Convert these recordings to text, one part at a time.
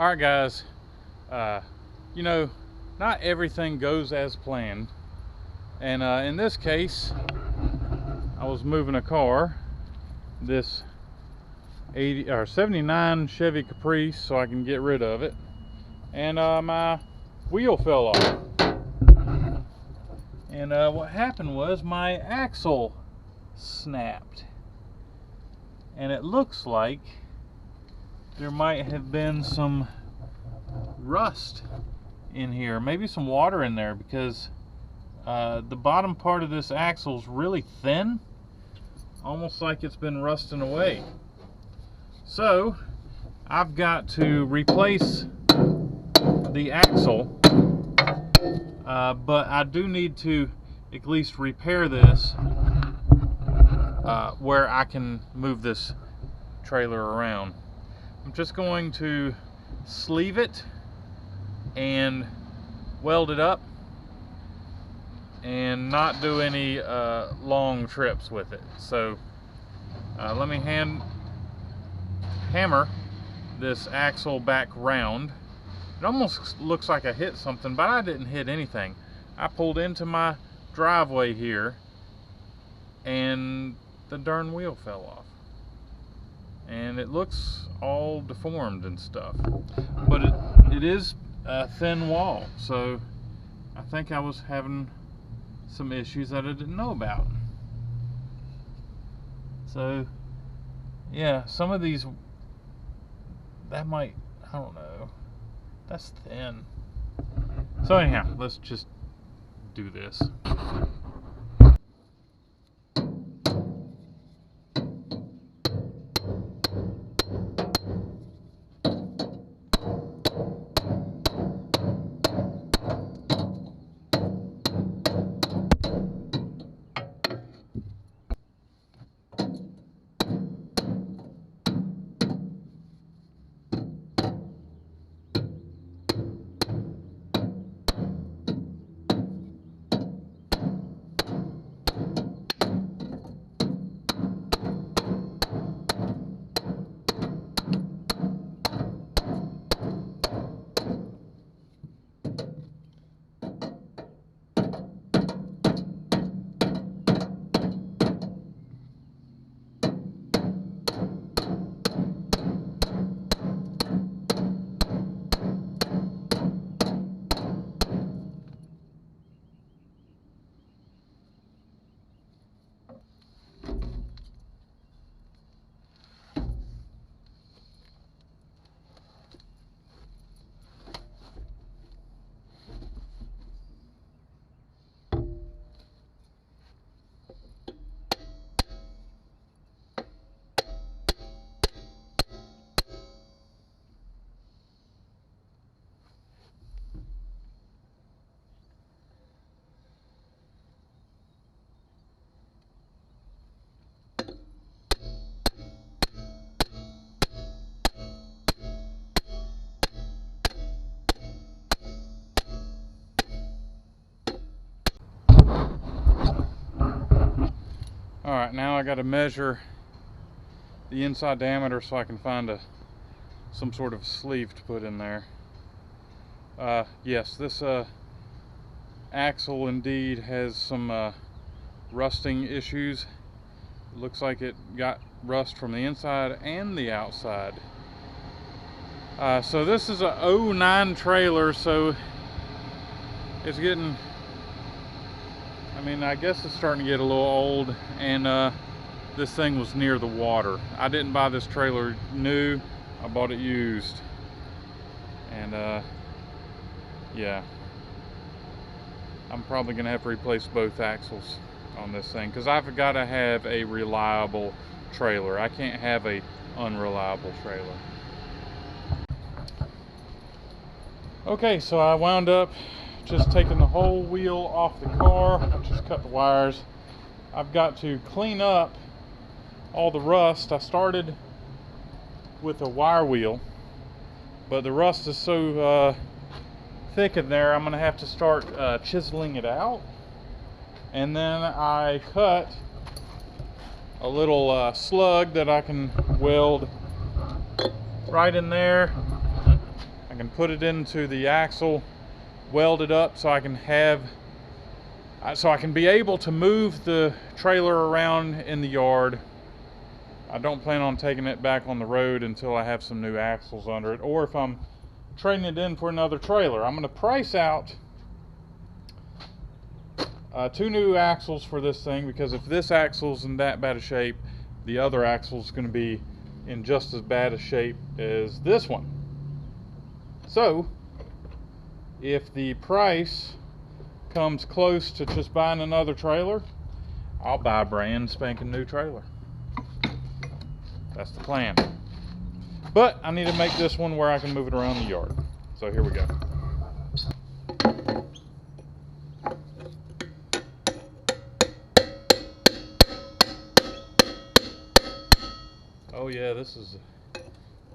All right, guys, you know, not everything goes as planned. And in this case, I was moving a car, this 79 Chevy Caprice, so I can get rid of it. And my wheel fell off. And what happened was my axle snapped. And it looks like there might have been some rust in here, maybe some water in there, because the bottom part of this axle is really thin, almost like it's been rusting away. So I've got to replace the axle, but I do need to at least repair this where I can move this trailer around. I'm just going to sleeve it and weld it up and not do any long trips with it. So let me hammer this axle back round. It almost looks like I hit something, but I didn't hit anything. I pulled into my driveway here and the darn wheel fell off. And it looks all deformed and stuff, but it is a thin wall, so I think I was having some issues that I didn't know about. So yeah, some of these, that might, I don't know, that's thin. So anyhow, let's just do this. Alright, now I got to measure the inside diameter so I can find some sort of sleeve to put in there. Yes, this axle indeed has some rusting issues. It looks like it got rust from the inside and the outside. So this is a 09 trailer, so it's getting, I mean, I guess it's starting to get a little old, and this thing was near the water. I didn't buy this trailer new, I bought it used. And yeah, I'm probably gonna have to replace both axles on this thing, because I've got to have a reliable trailer. I can't have a unreliable trailer. Okay, so I wound up just taking the whole wheel off the car. I just cut the wires. I've got to clean up all the rust. I started with a wire wheel, but the rust is so thick in there, I'm gonna have to start chiseling it out. And then I cut a little slug that I can weld right in there I can put it into the axle, weld it up so I can be able to move the trailer around in the yard. I don't plan on taking it back on the road until I have some new axles under it, or if I'm trading it in for another trailer. I'm going to price out 2 new axles for this thing, because if this axle's in that bad a shape, the other axle's going to be in just as bad a shape as this one. So if the price comes close to just buying another trailer, I'll buy a brand spanking new trailer. That's the plan. But I need to make this one where I can move it around the yard. So here we go. Oh yeah, this is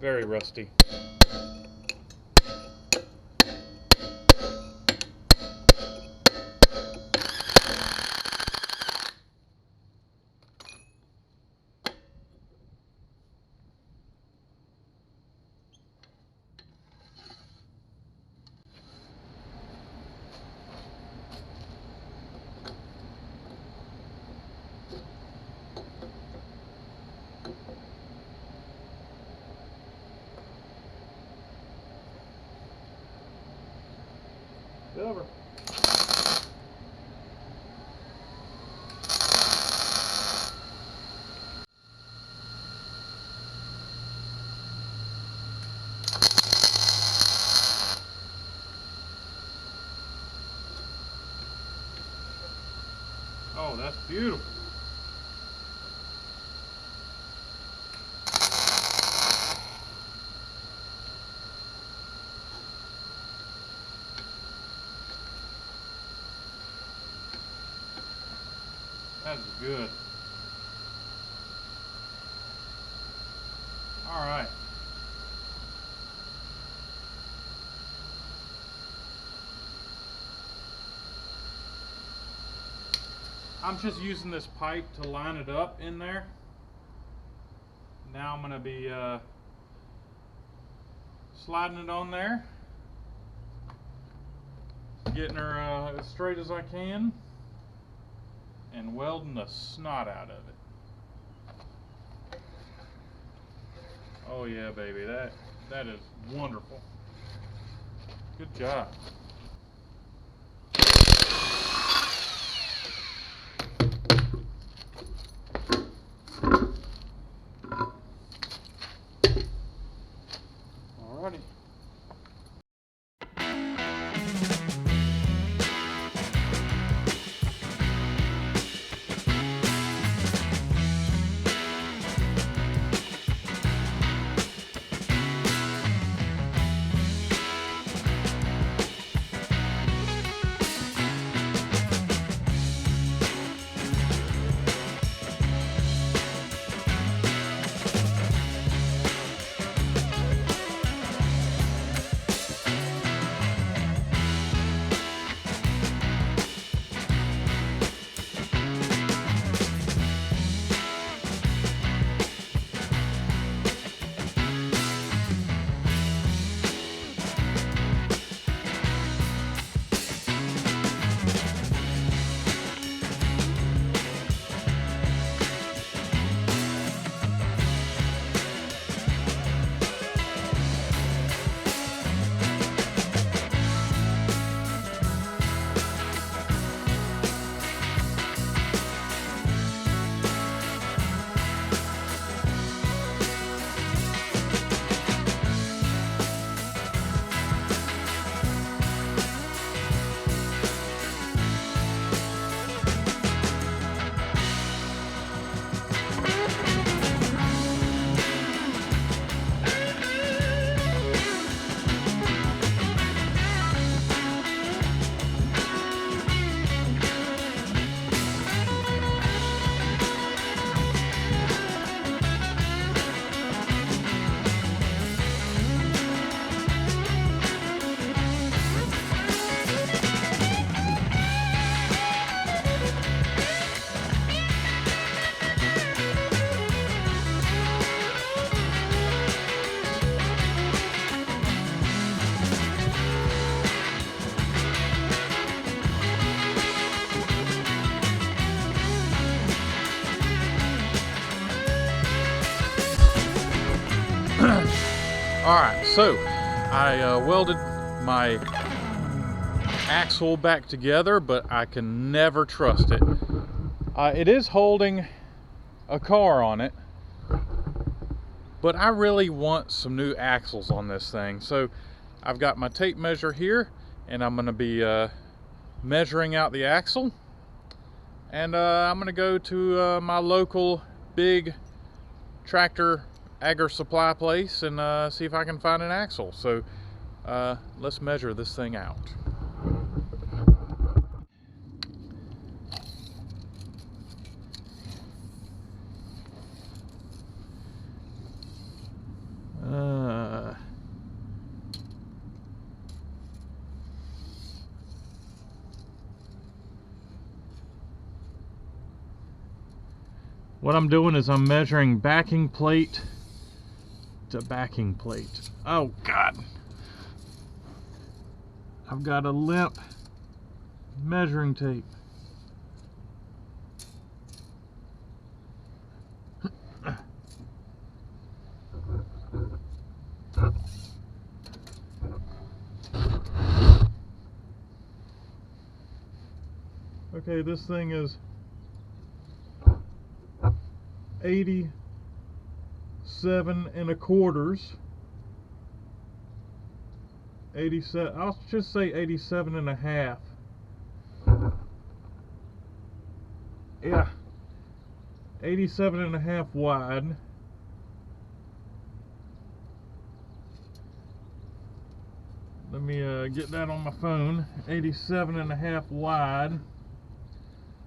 very rusty. Silver. Oh, that's beautiful. That's good. All right. I'm just using this pipe to line it up in there. Now I'm going to be sliding it on there, getting her as straight as I can, and welding the snot out of it. Oh yeah, baby, that is wonderful. Good job. Alrighty. Alright, so I welded my axle back together, but I can never trust it. It is holding a car on it, but I really want some new axles on this thing. So I've got my tape measure here, and I'm going to be measuring out the axle, and I'm going to go to my local big tractor agri supply place and see if I can find an axle. So let's measure this thing out. What I'm doing is I'm measuring backing plate to backing plate. Oh God. I've got a limp measuring tape. Okay, this thing is 87 1/4. 87, I'll just say 87 1/2. Yeah, 87 1/2 wide. Let me get that on my phone. 87 1/2 wide.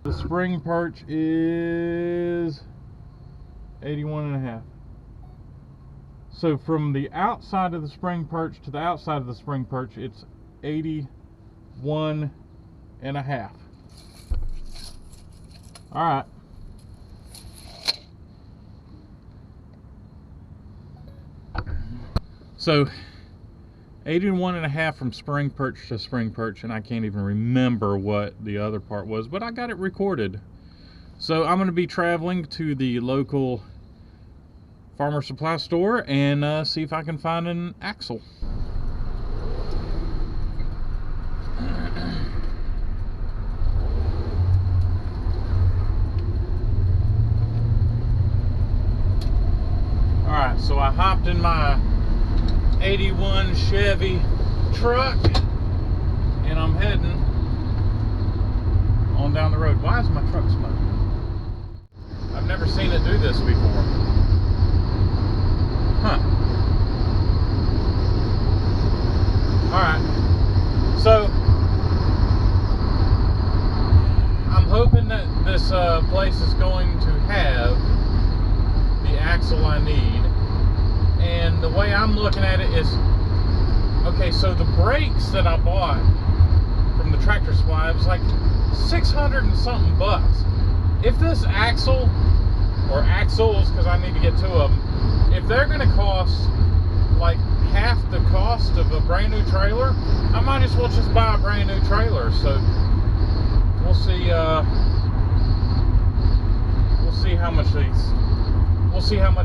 The spring perch is 81 1/2. So from the outside of the spring perch to the outside of the spring perch, it's 81 1/2. All right. So 81 1/2 from spring perch to spring perch, and I can't even remember what the other part was, but I got it recorded. So I'm going to be traveling to the local farmer supply store and see if I can find an axle. Alright, so I hopped in my 81 Chevy truck and I'm heading on down the road. Why is my truck smoking? I've never seen it do this before. Huh. Alright. So I'm hoping that this place is going to have the axle I need. And the way I'm looking at it is, okay, so the brakes that I bought from the tractor supply, it was like 600 and something bucks. If this axle, or axles, because I need to get two of them, if they're going to cost like half the cost of a brand new trailer, I might as well just buy a brand new trailer. So we'll see how much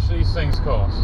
these things cost.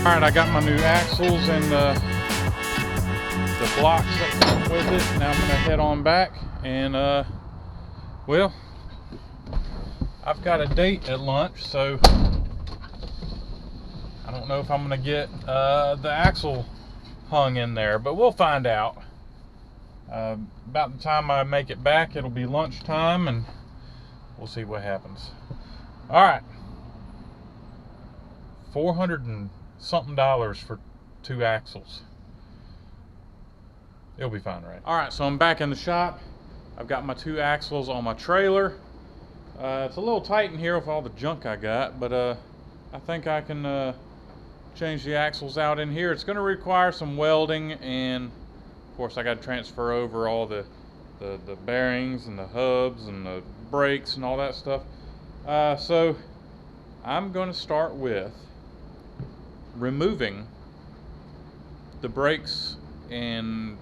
All right, I got my new axles and the blocks that come with it. Now I'm gonna head on back and well, I've got a date at lunch, so I don't know if I'm gonna get the axle hung in there, but we'll find out. About the time I make it back, it'll be lunchtime, and we'll see what happens. All right, $400 and something for 2 axles. It'll be fine, right? All right, so I'm back in the shop. I've got my 2 axles on my trailer. It's a little tight in here with all the junk I got, but I think I can change the axles out in here. It's going to require some welding, and of course I got to transfer over all the bearings and the hubs and the brakes and all that stuff. So I'm going to start with removing the brakes and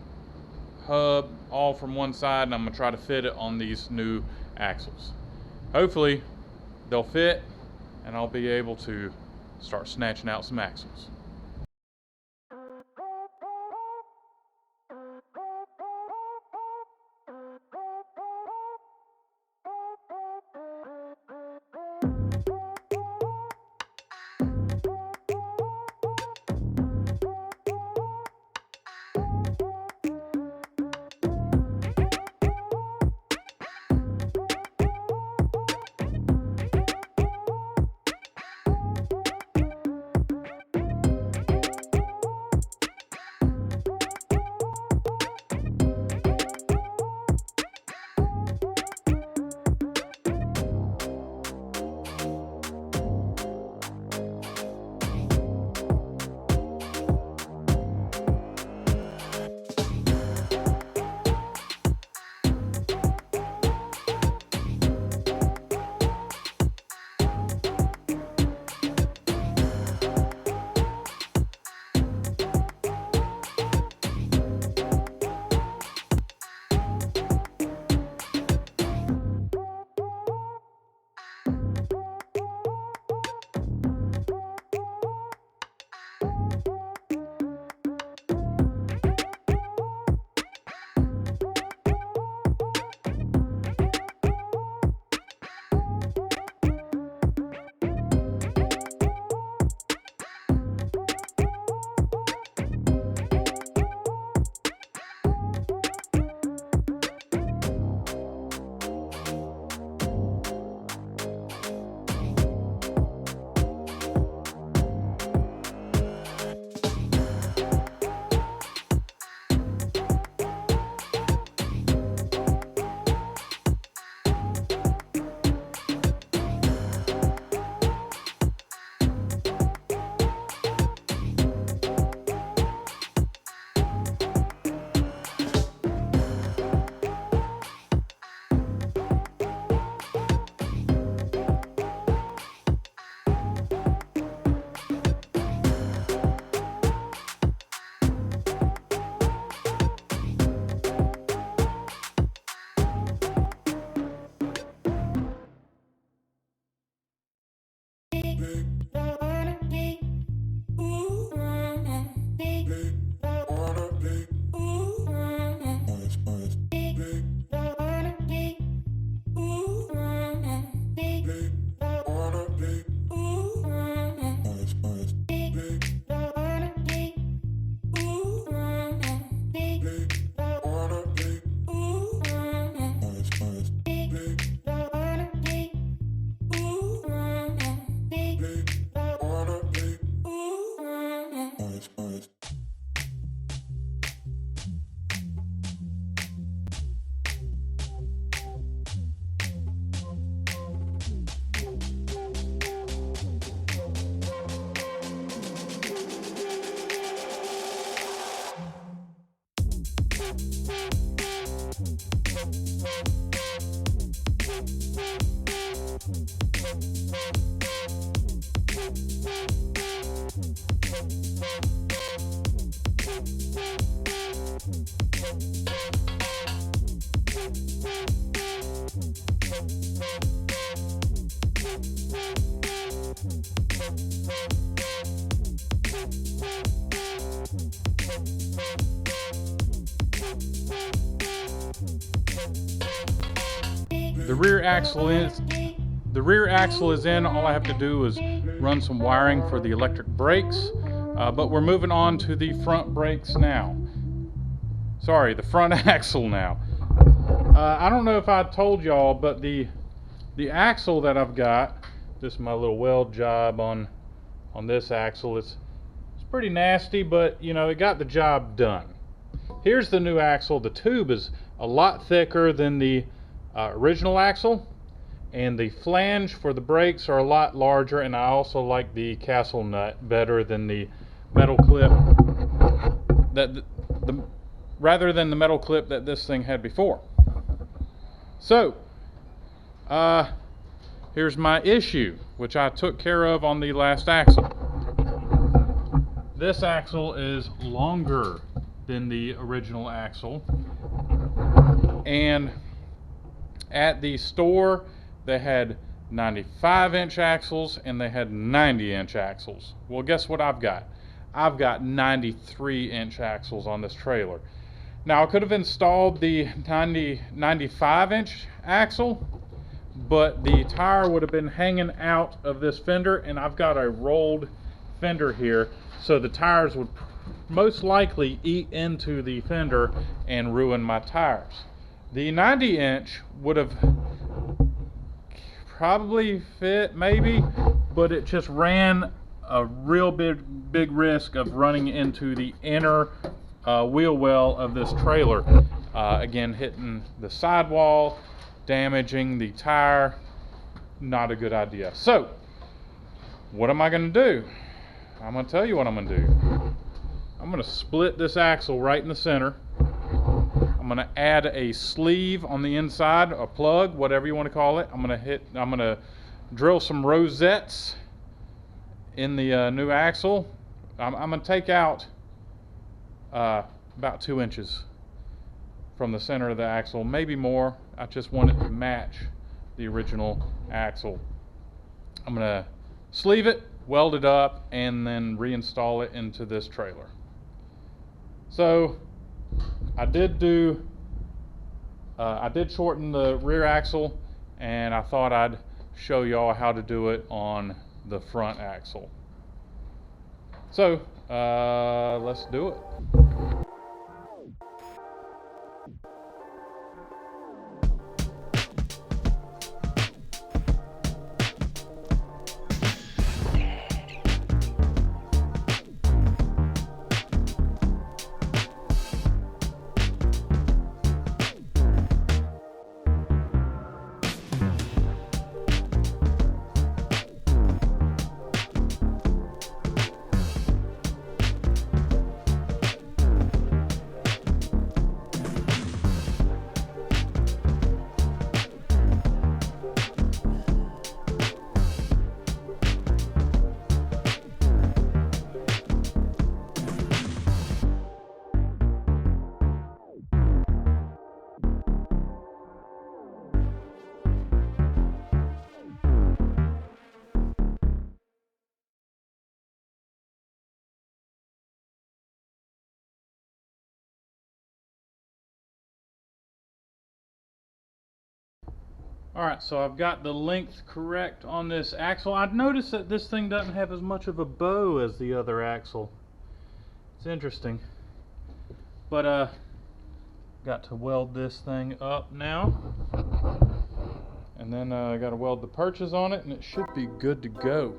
hub all from one side, and I'm gonna try to fit it on these new axles. Hopefully they'll fit and I'll be able to start snatching out some axles. the rear axle is in. All I have to do is run some wiring for the electric brakes, but we're moving on to the front brakes now. Sorry, the front axle now. I don't know if I told y'all, but the axle that I've got, this is my little weld job on this axle. It's pretty nasty, but you know, it got the job done. Here's the new axle. The tube is a lot thicker than the original axle, and the flange for the brakes are a lot larger, and I also like the castle nut better than the metal clip rather than the metal clip that this thing had before. So here's my issue, which I took care of on the last axle. This axle is longer than the original axle, and at the store they had 95-inch axles and they had 90-inch axles. Well, guess what I've got? I've got 93-inch axles on this trailer. Now I could have installed the 95-inch axle, but the tire would have been hanging out of this fender, and I've got a rolled fender here, so the tires would most likely eat into the fender and ruin my tires. The 90-inch would have probably fit, maybe, but it just ran a real big risk of running into the inner wheel well of this trailer. Again, hitting the sidewall, damaging the tire. Not a good idea. So, what am I going to do? I'm going to tell you what I'm going to do. I'm going to split this axle right in the center. I'm going to add a sleeve on the inside, a plug, whatever you want to call it. I'm going to drill some rosettes in the new axle. I'm going to take out about 2 inches from the center of the axle, maybe more. I just want it to match the original axle. I'm going to sleeve it, weld it up, and then reinstall it into this trailer. So I did shorten the rear axle, and I thought I'd show y'all how to do it on the front axle. So let's do it. Alright, so I've got the length correct on this axle. I've noticed that this thing doesn't have as much of a bow as the other axle. It's interesting. But got to weld this thing up now. And then I got to weld the perches on it, and it should be good to go.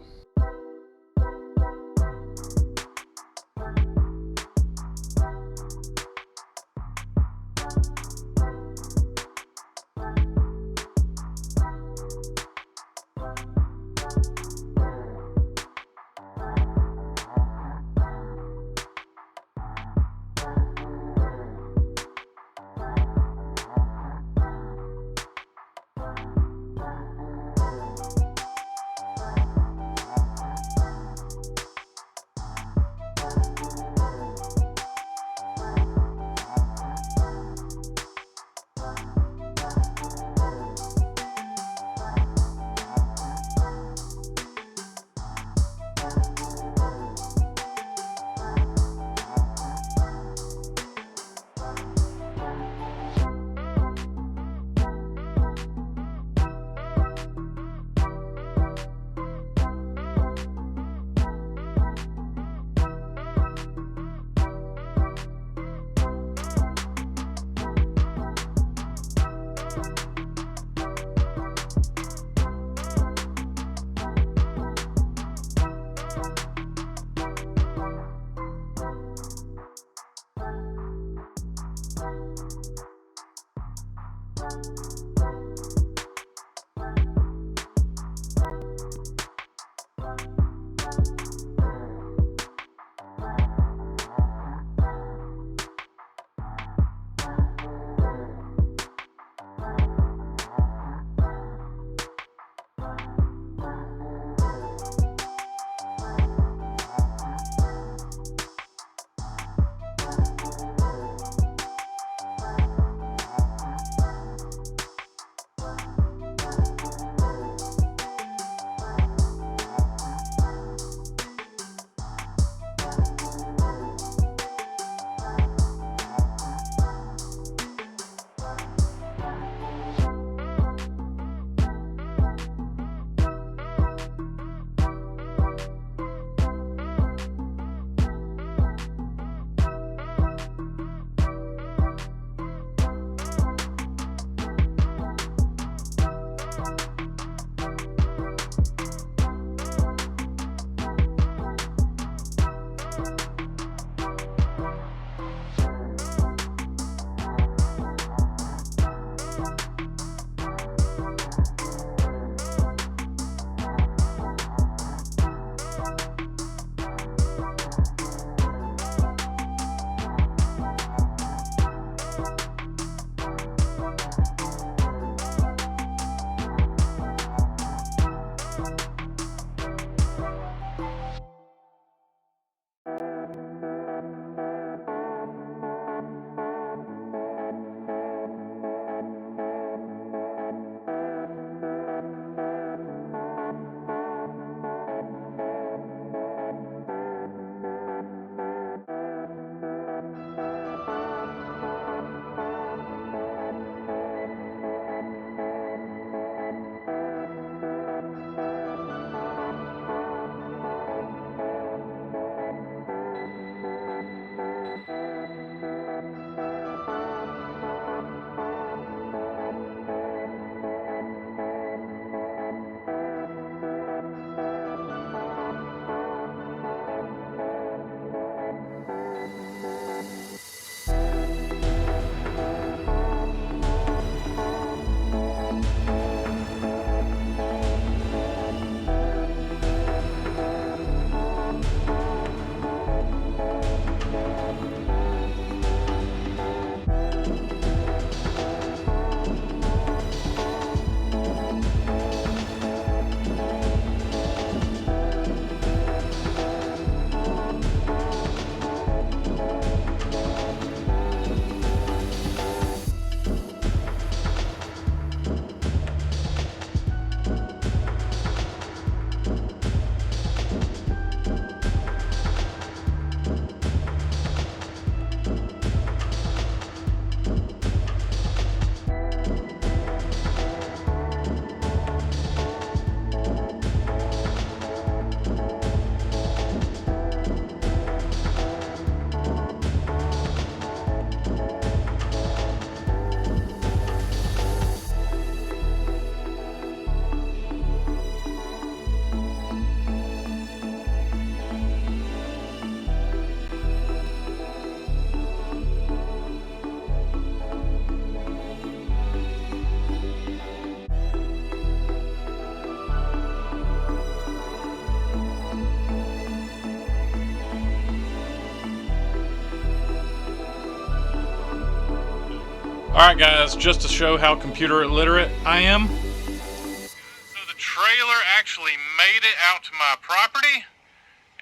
Alright guys, just to show how computer illiterate I am. So the trailer actually made it out to my property,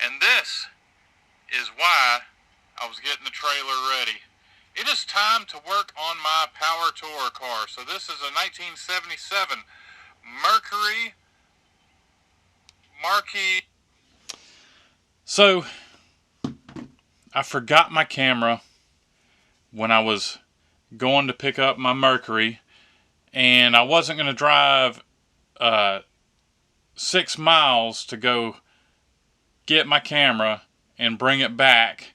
and this is why I was getting the trailer ready. It is time to work on my power tour car. So this is a 1977 Mercury Marquis. So I forgot my camera when I was going to pick up my Mercury, and I wasn't going to drive 6 miles to go get my camera and bring it back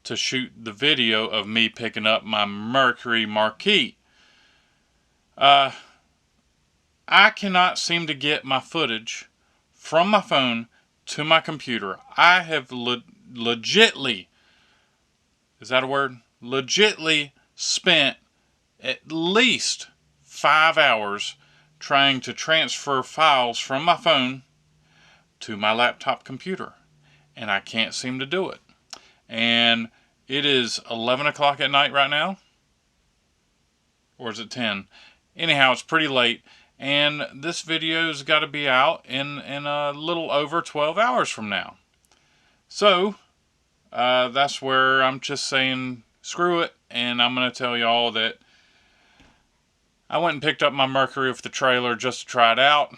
to shoot the video of me picking up my Mercury Marquis. I cannot seem to get my footage from my phone to my computer. I have legitly, is that a word? Legitly spent at least 5 hours trying to transfer files from my phone to my laptop computer, and I can't seem to do it. And it is 11 o'clock at night right now, or is it 10? Anyhow, it's pretty late, and this video's got to be out in a little over 12 hours from now. So that's where I'm just saying screw it, and I'm going to tell y'all that I went and picked up my Mercury with the trailer just to try it out,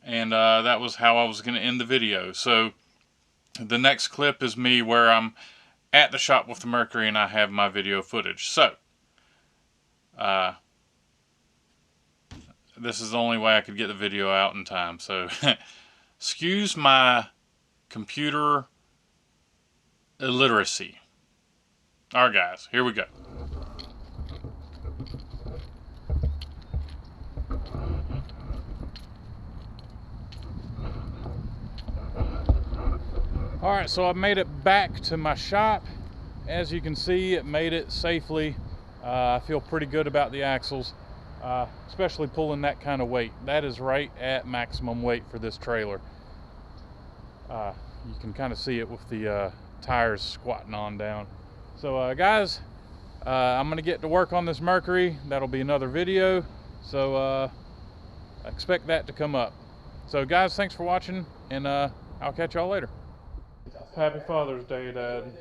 and that was how I was going to end the video. So the next clip is me where I'm at the shop with the Mercury and I have my video footage. So this is the only way I could get the video out in time. So excuse my computer illiteracy. Alright guys, here we go. Alright, so I made it back to my shop. As you can see, it made it safely. I feel pretty good about the axles, especially pulling that kind of weight. That is right at maximum weight for this trailer. You can kind of see it with the tires squatting on down. So guys, I'm going to get to work on this Mercury. That'll be another video. So expect that to come up. So guys, thanks for watching, and I'll catch y'all later. Happy Father's Day, Dad.